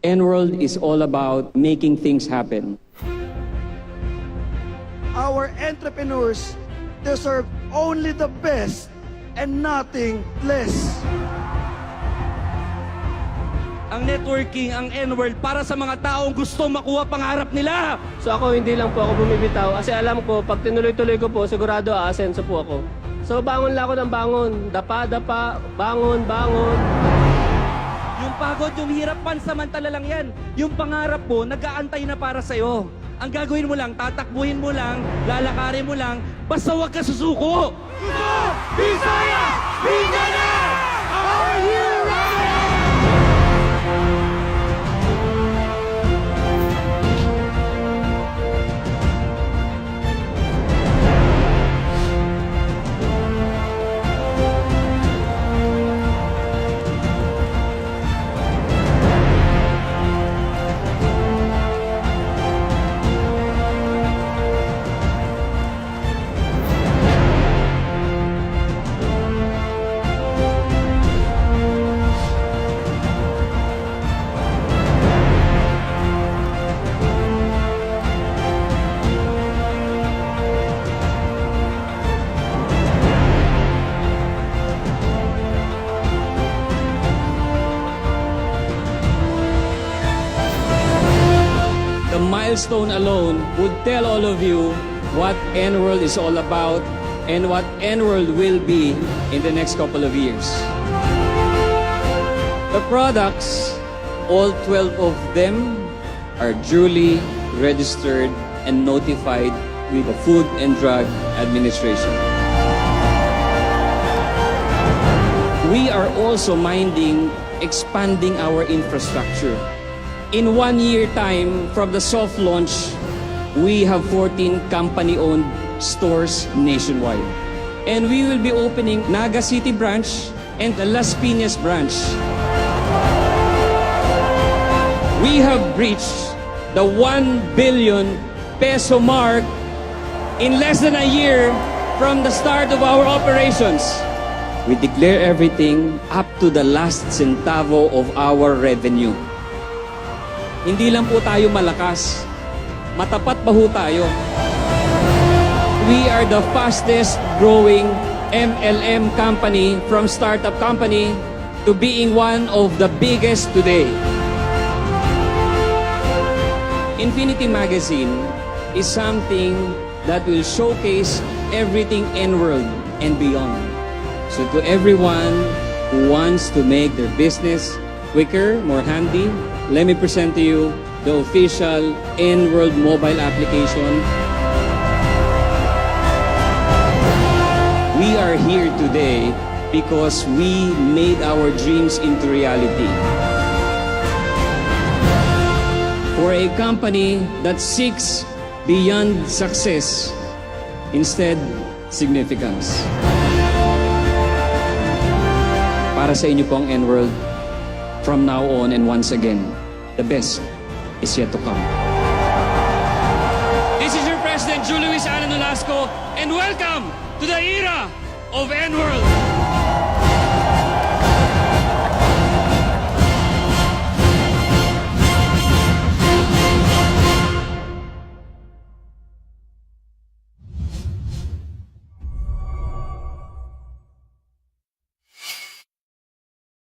Enworld is all about making things happen. Our entrepreneurs deserve only the best and nothing less. Ang networking, ang Enworld, para sa mga taong gusto makuha pangarap nila. So ako hindi lang po ako bumibitaw kasi alam ko pag tinuloy-tuloy ko po sigurado aasenso po ako. So bangon lang ako ng bangon, dapa-dapa, bangon. Yung pagod, yung hirap, pansamantala lang yan. Yung pangarap mo, nag-aantay na para sa'yo. Ang gagawin mo lang, tatakbuhin mo lang, lalakarin mo lang, basta huwag ka susuko. Bisaya! Mindanao! Are you ready? The milestone alone would tell all of you what Enworld is all about and what Enworld will be in the next couple of years. The products, all 12 of them, are duly registered and notified with the Food and Drug Administration. We are also minding expanding our infrastructure. In 1 year time from the soft launch, we have 14 company-owned stores nationwide. And we will be opening Naga City branch and the Las Piñas branch. We have breached the 1 billion peso mark in less than a year from the start of our operations. We declare everything up to the last centavo of our revenue. Hindi lang po tayo malakas, matapat pa ho tayo. We are the fastest growing MLM company from startup company to being one of the biggest today. Infinity Magazine is something that will showcase everything Enworld and beyond. So to everyone who wants to make their business quicker, more handy, let me present to you the official Enworld mobile application. We are here today because we made our dreams into reality. For a company that seeks beyond success, instead significance. Para sa inyo pong Enworld, from now on and once again, the best is yet to come. This is your President, Julio Luis Alan Nolasco, and welcome to the era of Enworld.